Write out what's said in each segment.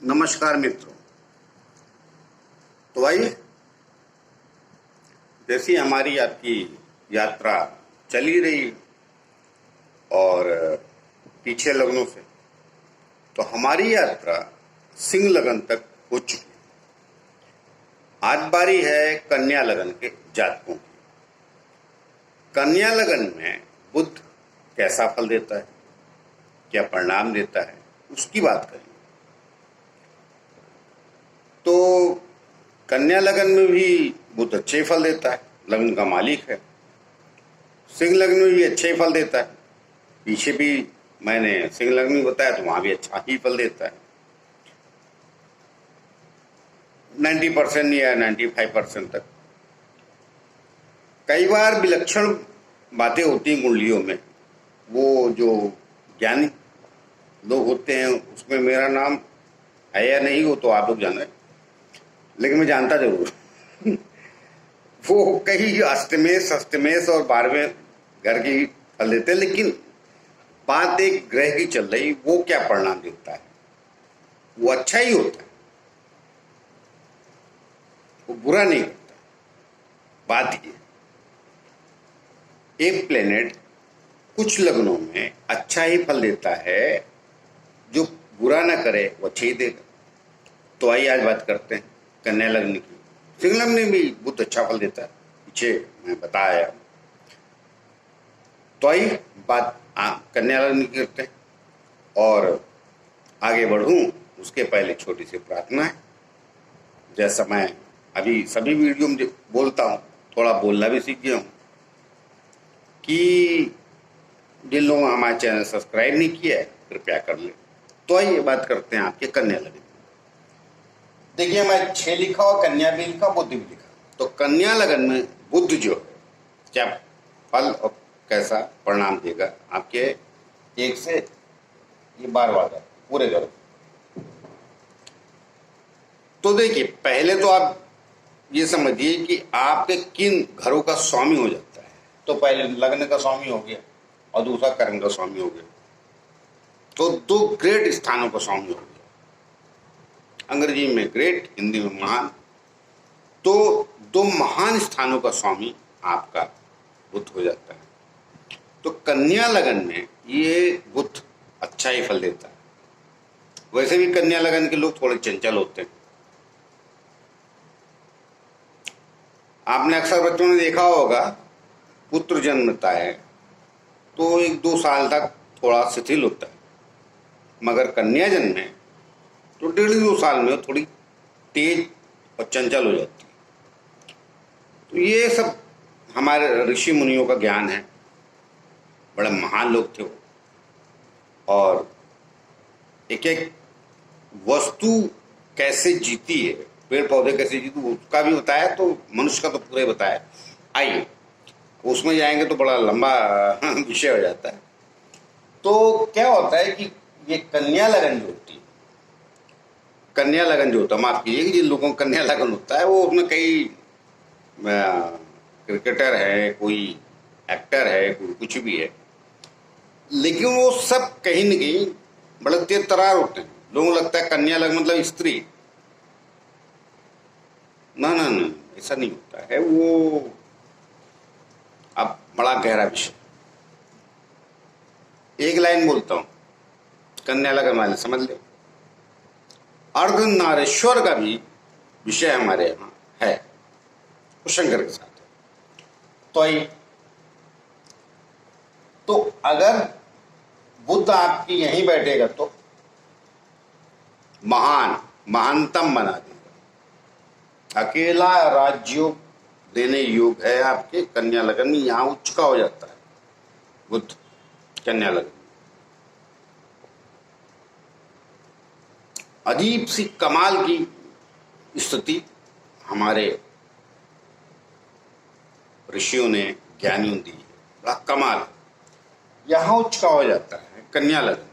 नमस्कार मित्रों। तो आइए, जैसी हमारी आपकी यात्रा चली रही और पीछे लगनों से, तो हमारी यात्रा सिंह लगन तक हो चुकी है। आज बारी है कन्या लगन के जातकों की। कन्या लगन में बुध कैसा फल देता है, क्या परिणाम देता है, उसकी बात करें। तो कन्या लगन में भी बुध अच्छे फल देता है, लगन का मालिक है। सिंह लगन में भी अच्छे फल देता है। पीछे भी मैंने सिंह लगन में बताया तो वहां भी अच्छा ही फल देता है। 90% या 95% तक। कई बार विलक्षण बातें होती हैं कुंडलियों में। वो जो ज्ञानी लोग होते हैं उसमें मेरा नाम है या नहीं, वो तो आप लोग जाने, लेकिन मैं जानता जरूर वो कई अष्टमेश और 12वें घर की फल देते हैं। लेकिन बात एक ग्रह की चल रही, वो क्या परिणाम देता है, वो अच्छा ही होता है, वो बुरा नहीं होता। बात ये, एक प्लेनेट कुछ लग्नों में अच्छा ही फल देता है, जो बुरा ना करे वो अच्छा ही देगा। तो आइए आज बात करते हैं कन्या लग्न की। सिंह लग्न में भी बहुत अच्छा फल देता है, पीछे मैं बताया। तो आइए बात कन्या लग्न की करते हैं और आगे बढ़ूं उसके पहले छोटी सी प्रार्थना है। जैसा मैं अभी सभी वीडियो में बोलता हूं, थोड़ा बोलना भी सीख गया हूं कि जिन लोगों ने हमारा चैनल सब्सक्राइब नहीं किया है कृपया कर ले। तो आइए बात करते हैं आपके कन्या लगन। देखिए, मैं 6 लिखा और कन्या भी लिखा, बुध भी लिखा। तो कन्या लगन में बुध जो है क्या फल और कैसा परिणाम देगा आपके 1 से ये 12वां घर पूरे घर। तो देखिए, पहले तो आप ये समझिए कि आपके किन घरों का स्वामी हो जाता है। तो पहले लग्न का स्वामी हो गया और दूसरा कर्म का स्वामी हो गया, तो 2 ग्रेट स्थानों का स्वामी हो गया। अंग्रेजी में ग्रेट, हिंदी में महान। तो 2 महान स्थानों का स्वामी आपका बुध हो जाता है। तो कन्या लगन में ये बुध अच्छा ही फल देता है। वैसे भी कन्या लगन के लोग थोड़े चंचल होते हैं। आपने अक्सर बच्चों ने देखा होगा, पुत्र जन्मता है तो 1-2 साल तक थोड़ा शिथिल होता है, मगर कन्या जन्मे तो 1.5-2 साल में थोड़ी तेज और चंचल हो जाती है। तो ये सब हमारे ऋषि मुनियों का ज्ञान है। बड़े महान लोग थे वो, और एक एक वस्तु कैसे जीती है, पेड़ पौधे कैसे जीती, उसका भी बताया, तो मनुष्य का तो पूरा ही बताया। आइए उसमें जाएंगे तो बड़ा लंबा विषय हो जाता है। तो क्या होता है कि ये कन्या लगन जो होती है, कन्या लगन जो होता है, माफ कीजिए, जिन लोगों को कन्या लगन होता है वो उसमें कई क्रिकेटर है, कोई एक्टर है, कोई कुछ भी है, लेकिन वो सब कहीं न कहीं बड़े तेज तरार होते हैं। लोगों को लगता है कन्या लगन मतलब स्त्री। ना ना ना, ऐसा नहीं होता है। वो अब बड़ा गहरा विषय, एक लाइन बोलता हूं, कन्या लगन वाले समझ ले। अर्धनारीश्वर का भी विषय हमारे यहाँ है, वो शंकर के साथ है। तो अगर बुद्ध आपकी यहीं बैठेगा तो महानतम बना देगा। अकेला राजयोग देने योग है आपके कन्या लगन में, यहां उच्च का हो जाता है बुद्ध कन्या लगन। अजीब सी कमाल की स्थिति हमारे ऋषियों ने, ज्ञानियों दी, बड़ा कमाल। यहां उच्च का हो जाता है कन्या लगन,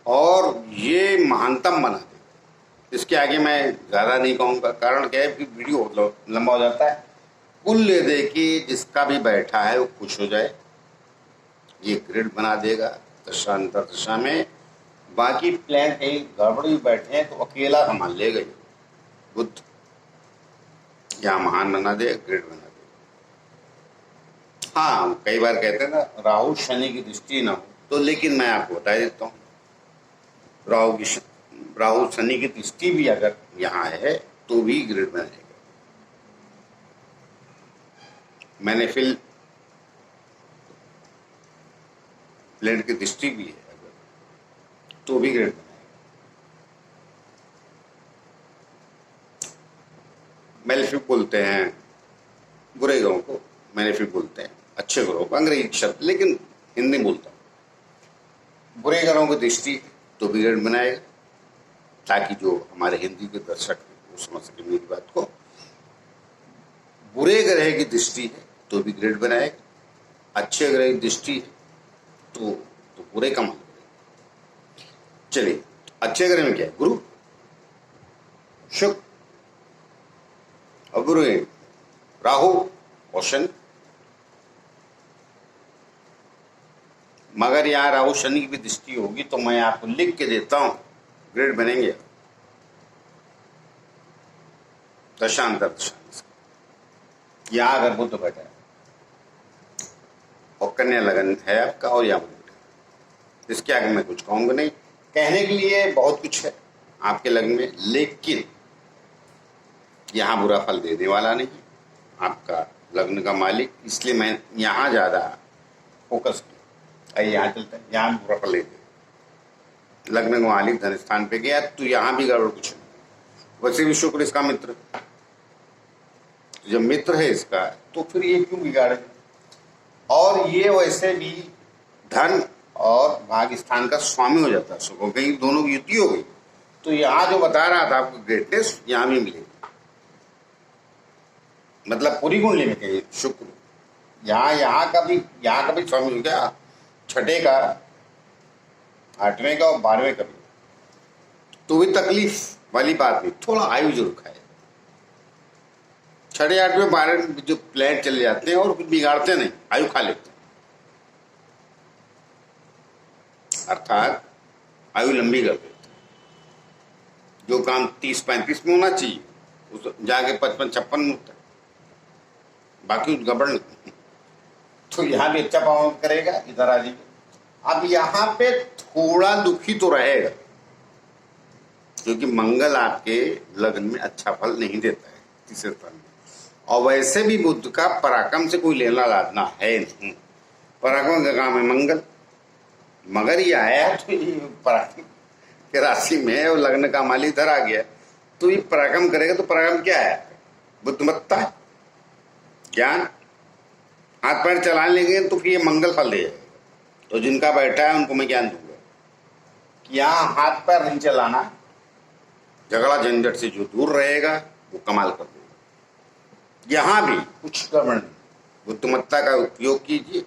और ये महानतम बना दे। इसके आगे मैं ज्यादा नहीं कहूंगा, कारण क्या है कि वीडियो लंबा हो जाता है। कुल ले दे कि जिसका भी बैठा है वो खुश हो जाए। ये ग्रिड बना देगा दशांतर दशा में बाकी प्लान कहीं गड़बड़ी बैठे हैं तो अकेला संभाल लेगा ये बुद्ध, या महान बना दे, ग्रेट बना दे। हाँ, कई बार कहते हैं ना राहु शनि की दृष्टि ना हो तो, लेकिन मैं आपको बता देता हूँ, राहु शनि की दृष्टि भी अगर यहाँ है तो भी ग्रेट बनेगा। मैंने फिल प्लेन की दृष्टि भी है अगर तो भी ग्रेट बनेगा। मेलेफिक बोलते हैं बुरे ग्रहों को, मेलेफिक बोलते हैं अच्छे ग्रहों को, अंग्रेजी शब्द लेकिन हिंदी बोलता हूँ। बुरे ग्रहों की दृष्टि तो भी ग्रेट बनाएगा, ताकि जो हमारे हिंदी के दर्शक वो समझ सके मेरी बात को। बुरे ग्रह की दृष्टि है तो भी ग्रेट बनाएगा, अच्छे ग्रह की दृष्टि है तो बुरे का मान करेगा। चलिए, अच्छे ग्रह में क्या है? गुरु, शुक्र और गुरु है राहु और शनि। मगर यहाँ राहु शनि की भी दृष्टि होगी तो मैं आपको लिख के देता हूं, ग्रेड बनेंगे दशांतर दशा। यहां अगर बुध बैठा है और कन्या लगन है आपका और यहाँ बुध, इसके आगे मैं कुछ कहूंगा नहीं। कहने के लिए बहुत कुछ है आपके लग्न में, लेकिन यहां बुरा फल देने वाला नहीं आपका लग्न का मालिक, इसलिए मैं यहां ज्यादा फोकस किया। यहाँ चलता है, यहाँ बुरा फल देते। लग्न का मालिक धन स्थान पे गया तो यहां भी गड़बड़ कुछ नहीं। वैसे भी शुक्र इसका मित्र, जब मित्र है इसका तो फिर ये क्यों बिगाड़े। और ये वैसे भी धन और भाग्य स्थान का स्वामी हो जाता है शुक्र, कहीं दोनों की युति हो गई तो यहाँ जो बता रहा था आपको ग्रेटनेस यहाँ भी मिलेगी। मतलब पूरी कुंडली में कहीं शुक्र यहाँ का भी स्वामी हो गया, छठे का, आठवें का और 12वें का भी, तो भी तकलीफ वाली बात नहीं, थोड़ा आयु जरूर खाए। छठे, 8वें, 12वें जो प्लेट चले जाते हैं और कुछ बिगाड़ते नहीं, आयु खा लेते हैं, अर्थात आयु लंबी कर देते हैं। जो काम 30-35 में होना चाहिए उस जाके 55-56 में होता है, बाकी गड़बड़ नहीं। तो यहाँ भी अच्छा परफॉर्म करेगा, इधर आ जाइए। अब यहाँ पे थोड़ा दुखी तो रहेगा क्योंकि मंगल आपके लग्न में अच्छा फल नहीं देता है तीसरे स्थान में, और वैसे भी बुध का पराक्रम से कोई लेना लादना है नहीं। पराक्रम का काम है मंगल, मगर ये आया तो ये पराक्रम के राशि में है और लग्न का मालिक इधर आ गया तो ये पराक्रम करेगा। तो पराक्रम क्या है? बुद्धिमत्ता, ज्ञान, हाथ पैर चला लेंगे तो फिर ये मंगल फल देगा। तो जिनका बैठा है उनको मैं ज्ञान दूंगा कि यहाँ हाथ पैर नहीं चलाना, झगड़ा झंझट से जो दूर रहेगा वो कमाल कर देगा। यहाँ भी कुछ गड़बड़ नहीं, बुद्धिमत्ता का उपयोग कीजिए।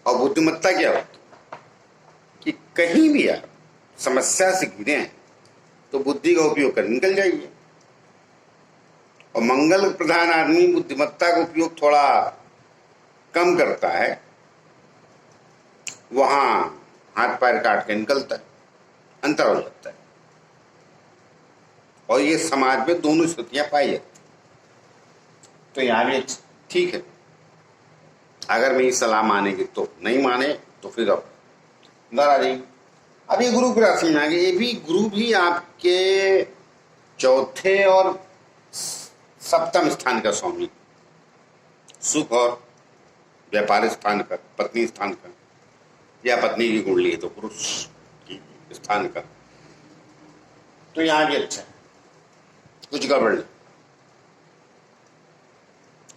और बुद्धिमत्ता क्या होती है कि कहीं भी आप समस्या से घिरे हैं तो बुद्धि का उपयोग कर निकल जाइए। और मंगल प्रधान आदमी बुद्धिमत्ता का उपयोग थोड़ा कम करता है, वहां हाथ पैर काट के निकलता है, अंतर हो जाता है। और ये समाज में दोनों स्थितियां पाई जाती। तो यहां भी ठीक है, अगर मेरी सलाह मानेगी तो, नहीं माने तो फिर अब अंदर आ जाएगी। अब ये गुरु की राशि में आ गए, ये भी गुरु भी आपके चौथे और सप्तम स्थान का स्वामी, सुख और व्यापार स्थान का, पत्नी स्थान का, या पत्नी की कुंडली है तो पुरुष की स्थान का। तो यहां भी अच्छा है, कुछ गड़बड़ नहीं,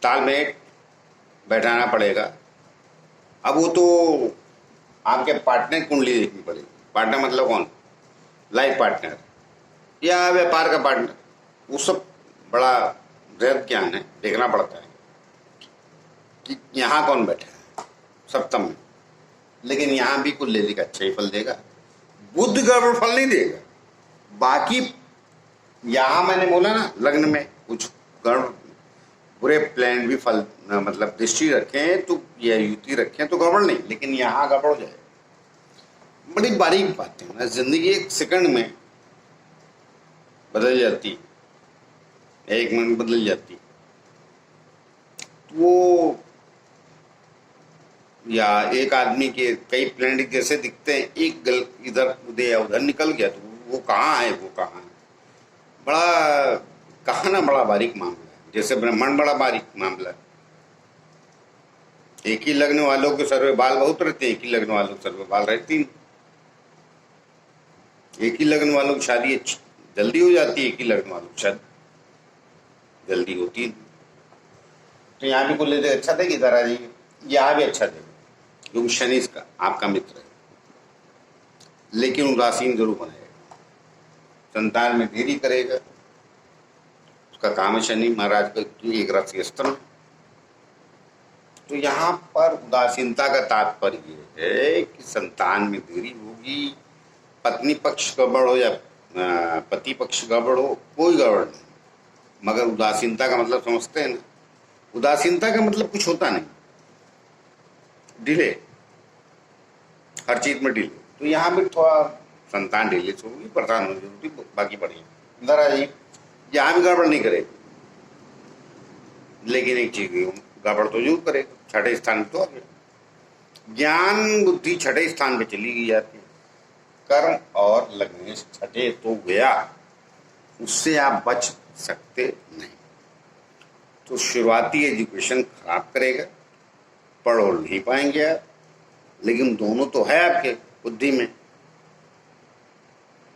तालमेल बैठाना पड़ेगा। अब वो तो आपके पार्टनर कुंडली देखनी पड़ेगी। पार्टनर मतलब कौन? लाइफ पार्टनर या व्यापार का पार्टनर, वो सब बड़ा वृहद ज्ञान है, देखना पड़ता है कि यहाँ कौन बैठा है सप्तम में। लेकिन यहाँ भी कुल ले लेगा, अच्छा ही फल देगा, बुध गड़बड़ फल नहीं देगा। बाकी यहाँ मैंने बोला ना लग्न में कुछ गड़बड़ बुरे प्लान भी फल मतलब दृष्टि रखें तो या युति रखें तो गड़बड़ नहीं, लेकिन यहाँ गड़बड़ हो जाए। बड़ी बारीक बातें हैं, जिंदगी एक सेकंड में बदल जाती है, एक मिनट बदल जाती है। तो वो या एक आदमी के कई प्लेनेट जैसे दिखते हैं, एक गल इधर उधर या उधर निकल गया तो वो कहाँ है, वो कहाँ है। बड़ा कहा ना, बड़ा बारीक मामला है, जैसे ब्रह्मांड बड़ा बारीक मामला है। एक ही लगने वालों के सर में बाल बहुत रहते हैं, एक ही लगने वालों के सर में बाल रहती नहीं। एक ही लगने वालों की शादी जल्दी हो जाती है, एक ही लगने वालों की शादी जल्दी होती है। तो यहाँ भी बोले थे अच्छा थे कि इधर आ जाइए, यहाँ भी अच्छा थे क्योंकि शनि का आपका मित्र है, लेकिन उदासीन जरूर बनाएगा, संतान में देरी करेगा। उसका काम है शनि महाराज का एक राशि स्तंभ। तो यहाँ पर उदासीनता का तात्पर्य है कि संतान में देरी होगी, पत्नी पक्ष गड़बड़ हो या पति पक्ष गड़बड़ हो, कोई गड़बड़ नहीं, मगर उदासीनता का मतलब समझते हैं ना, उदासीनता का मतलब कुछ होता नहीं, डिले, हर चीज में डिले। तो यहाँ भी थोड़ा संतान डिले होगी, परेशान होगी जरूरी, बाकी बढ़िया। इधर आ जाइए, यहाँ भी गड़बड़ नहीं करेगा, लेकिन एक चीज गड़बड़ तो जरूर करेगा, छठे स्थान पे तो आ गया। ज्ञान बुद्धि छठे स्थान पे चली जाती है, कर्म और लग्नेश छठे तो गया, उससे आप बच सकते नहीं। तो शुरुआती एजुकेशन खराब करेगा, पढ़ और नहीं पाएंगे आप, लेकिन दोनों तो है आपके बुद्धि में,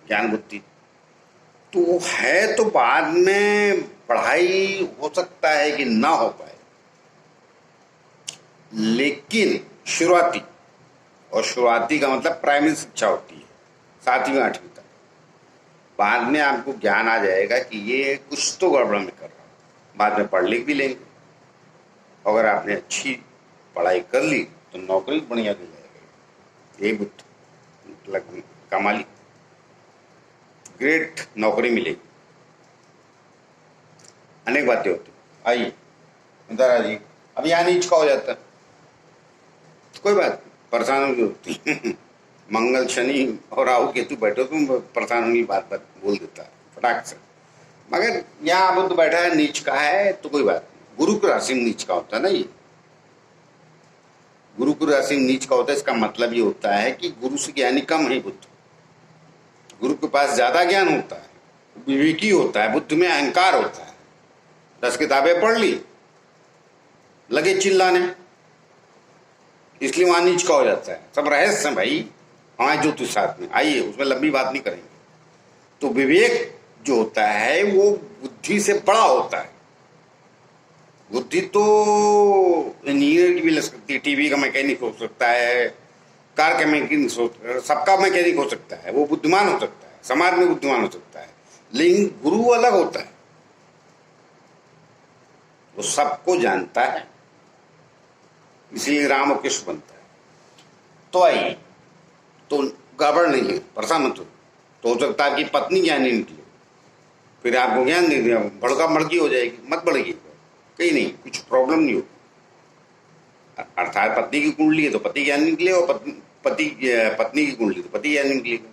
ज्ञान बुद्धि तो है। तो बाद में पढ़ाई हो सकता है कि ना हो पाए, लेकिन शुरुआती, और शुरुआती का मतलब प्राइमरी शिक्षा होती है 7वीं 8वीं तक। बाद में आपको ज्ञान आ जाएगा कि ये कुछ तो गड़बड़ में कर रहा हूं, बाद में पढ़ लिख भी लेंगे। अगर आपने अच्छी पढ़ाई कर ली तो नौकरी बढ़िया मिल जाएगी, ये बुद्ध कमाली, ग्रेट नौकरी मिलेगी। अनेक बातें होती। आइए इधर आ जाइए, अब यहाँ नीच का हो जाता है, कोई बात परेशान होगी होती मंगल शनि और राहु केतु बैठो तुम, परेशान होगी बात बोल देता है फटाक से। मगर यहाँ बुद्ध बैठा है, नीच का है तो कोई बात नहीं। गुरु की राशि में नीच का होता है ना, ये गुरु की राशि में नीच का होता है, इसका मतलब ये होता है कि गुरु से ज्ञानी कम है बुद्ध, गुरु के पास ज्यादा ज्ञान होता है, विवेकी होता है, बुद्ध में अहंकार होता है। 10 किताबें पढ़ ली, लगे चिल्लाने, इसलिए वहां नीच का हो जाता है। सब रहस्य है भाई हमारे ज्योतिष शास्त्र में, आइए उसमें लंबी बात नहीं करेंगे। तो विवेक जो होता है वो बुद्धि से बड़ा होता है। बुद्धि तो इंजीनियर की भी लग सकती है, टीवी का मैकेनिक हो सकता है, कार का मैकेनिक हो, सबका मैकेनिक हो सकता है, वो बुद्धिमान हो सकता है, समाज में बुद्धिमान हो सकता है। लेकिन गुरु अलग होता है, वो सबको जानता है, इसलिए राम और कृष्ण बनता है। तो आइए, तो गड़बड़ नहीं है, परेशान मत हो। तो हो सकता है कि पत्नी ज्ञान नहीं निकले, फिर आपको ज्ञान दे दिया, भड़का मड़की हो जाएगी, मत बढ़िए, कहीं नहीं, कुछ प्रॉब्लम नहीं हो। अर्थात पत्नी की कुंडली है तो पति ज्ञान निकले, और पत्नी की कुंडली तो पति ज्ञान निकलेगा।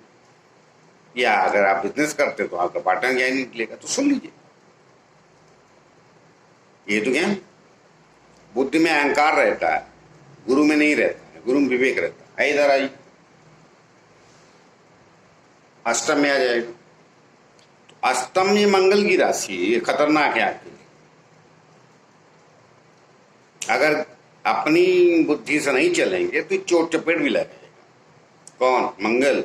या अगर आप बिजनेस करते तो आपका पार्टनर ज्ञान निकलेगा। तो सुन लीजिए, ये तो ज्ञान बुद्धि में अहंकार रहता है, गुरु में नहीं रहता है, गुरु में विवेक रहता है। इधर आई, अष्टम में आ जाएगा। तो अष्टम में मंगल की राशि, ये खतरनाक है आपके लिए। अगर अपनी बुद्धि से नहीं चलेंगे तो चोट चपेट भी लगेगा। कौन? मंगल।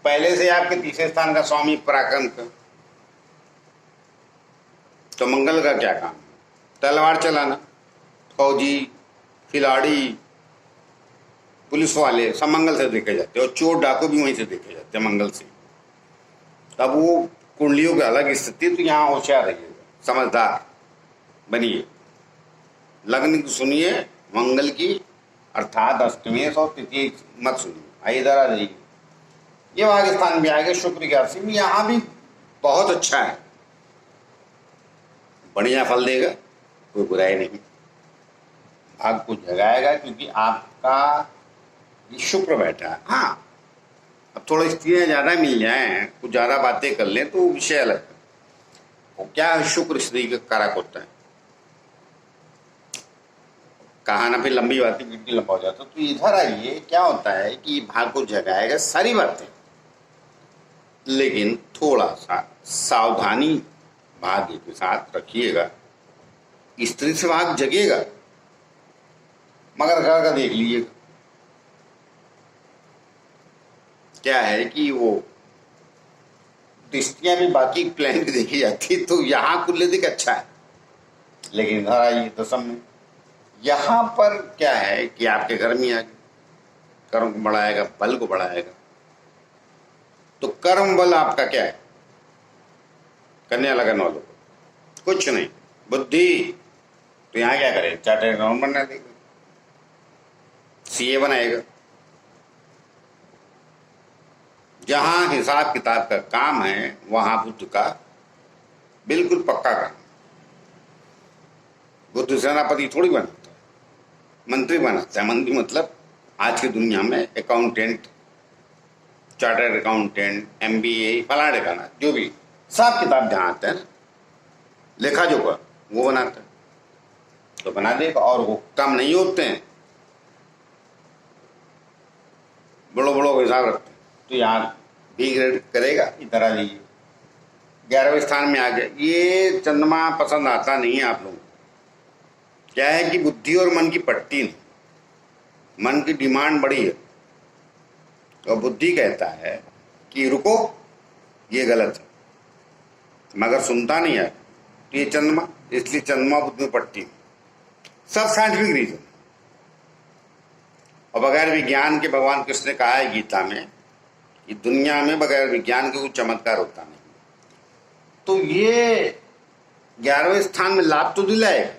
पहले से आपके तीसरे स्थान का स्वामी पराक्रम का, तो मंगल का क्या काम है? तलवार चलाना, फौजी, खिलाड़ी, पुलिस वाले सब मंगल से देखे जाते हैं, और चोर डाकू भी वहीं से देखे जाते हैं, मंगल से। तब वो कुंडलियों की अलग स्थिति। तो यहाँ होशियार रहिएगा, समझदार बनिए। लग्न की सुनिए मंगल की, अर्थात अष्टमेश और तृतीय मत सुनिए। इधर आ जाइए, ये भाग्य स्थान भी आएगा शुक्र की राशि में, यहाँ भी बहुत अच्छा है, बढ़िया फल देगा, कोई बुराई नहीं। भाग को जगाएगा क्योंकि आपका शुक्र बैठा है। हाँ, थोड़ी स्त्रियाँ ज़्यादा मिल जाएं, कुछ ज़्यादा बातें कर लें तो विषय अलग है। वो क्या है, शुक्र स्त्री का कारक होता है। कहा ना, फिर लंबी बातें बिल्कुल लंबा हो जाता। तो इधर आइए, क्या होता है कि भाग को जगाएगा सारी बातें, लेकिन थोड़ा सा सावधानी भाग्य के साथ रखिएगा। स्त्री से भाग जगेगा, मगर घर का देख लीजिएगा। क्या है कि वो दृष्टियां भी बाकी प्लान की देखी जाती है, तो यहाँ कुल्ले अच्छा है, लेकिन इधर आइए दशम में, यहाँ पर क्या है कि आपके घर में आगे कर्म को बढ़ाएगा, बल को बढ़ाएगा। तो कर्म बल आपका क्या है? कन्या लगन वालों को कुछ नहीं, बुद्धि। तो यहाँ क्या करें, चार्टर्ड अकाउंट बनना देगा, सीए बनाएगा। जहां हिसाब किताब का काम है वहां बुद्ध का बिल्कुल पक्का काम। बुद्ध सेनापति थोड़ी बनाता है, मंत्री बनाता है। मंत्री मतलब आज की दुनिया में अकाउंटेंट, चार्टर्ड अकाउंटेंट, एमबीए, फलाने का ना, जो भी हिसाब किताब जहां आते हैं ना, लेखा जोखा, वो बनाता है। तो बना देगा। और वो कम नहीं होते हैं, बड़ो बड़ो का हिसाब रखते हैं। तो यहाँ बी ग्रेड करेगा। इधर आ जाइए, 11वें स्थान में आ गए। ये चंद्रमा पसंद आता नहीं है आप लोगों को। क्या है कि बुद्धि और मन की पट्टी नहीं, मन की डिमांड बड़ी है, और बुद्धि कहता है कि रुको, ये गलत है, मगर सुनता नहीं है। तो ये चंद्रमा, इसलिए चंद्रमा बुद्धि में पट्टी, सब साइंटिफिक रीजन। और बगैर विज्ञान के, भगवान कृष्ण ने कहा है गीता में कि दुनिया में बगैर विज्ञान के कोई चमत्कार होता नहीं। तो ये 11वें स्थान में लाभ तो दिलाए,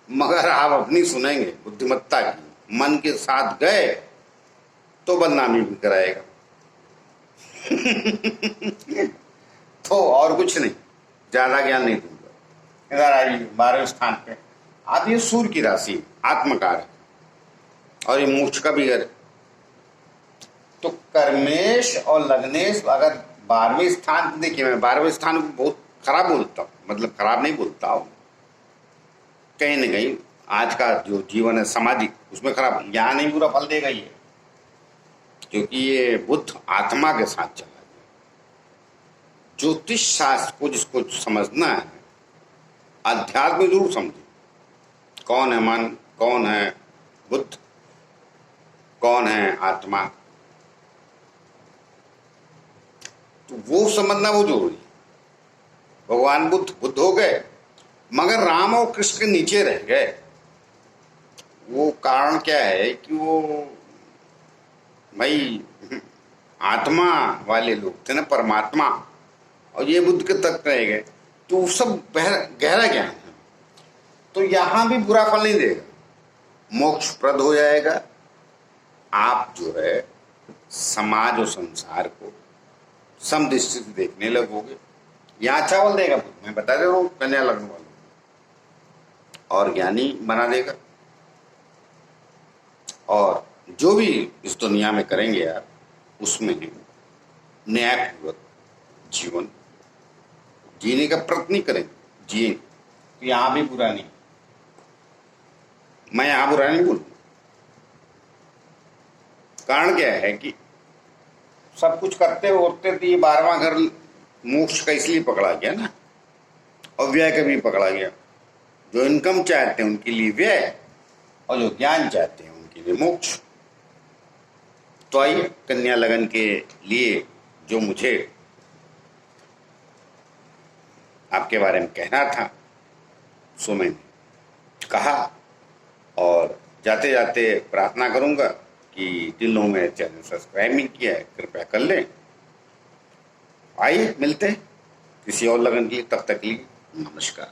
मगर आप अपनी सुनेंगे बुद्धिमत्ता की, मन के साथ गए तो बदनामी भी कराएगा। तो और कुछ नहीं, ज्यादा ज्ञान नहीं दूंगा। इधर आइए 12वें स्थान पे आती है सूर्य की राशि, आत्मकार, और ये मोक्ष का भी घर है। तो कर्मेश और लग्नेश, अगर 12वें स्थान, देखिए मैं 12वें स्थान को बहुत खराब बोलता हूँ, मतलब खराब नहीं बोलता हूँ, कहीं ना कहीं आज का जो जीवन है सामाजिक, उसमें खराब, यहाँ नहीं पूरा फल देगा ये, क्योंकि ये बुद्ध आत्मा के साथ चला गया। ज्योतिष शास्त्र को जिसको समझना है, अध्यात्म जरूर समझे। कौन है मन, कौन है बुद्ध, कौन है आत्मा, तो वो समझना वो जरूरी। भगवान बुद्ध बुद्ध हो गए, मगर राम और कृष्ण के नीचे रह गए। वो कारण क्या है कि वो भाई आत्मा वाले लोग थे ना, परमात्मा, और ये बुद्ध के तक रह गए। तो सब गहरा ज्ञान है। तो यहां भी बुरा फल नहीं देगा, मोक्षप्रद हो जाएगा। आप जो है समाज और संसार को समदृष्टि से देखने लगोगे। यहाँ अच्छा फल देगा, मैं बता दे रहा हूँ, कन्या लग्न वालों, और ज्ञानी बना देगा। और जो भी इस दुनिया में करेंगे आप, उसमें न्यायपूर्वक जीवन जीने का प्रयत्न करेंगे, जिए। तो यहाँ भी बुरा नहीं, मैं यहाँ बुरा नहीं बोलूँ। कारण क्या है कि सब कुछ करते होते तो ये 12वां घर मोक्ष का इसलिए पकड़ा गया ना, और व्यय का भी पकड़ा गया। जो इनकम चाहते हैं उनके लिए व्यय, और जो ज्ञान चाहते हैं उनके लिए मोक्ष। तो आइए, कन्या लगन के लिए जो मुझे आपके बारे में कहना था सो मैंने कहा। और जाते जाते प्रार्थना करूंगा कि जिन लोगों ने चैनल सब्सक्राइब नहीं किया है कृपया कर लें। आइए मिलते हैं किसी और लगन के लिए, तब तक के लिए नमस्कार।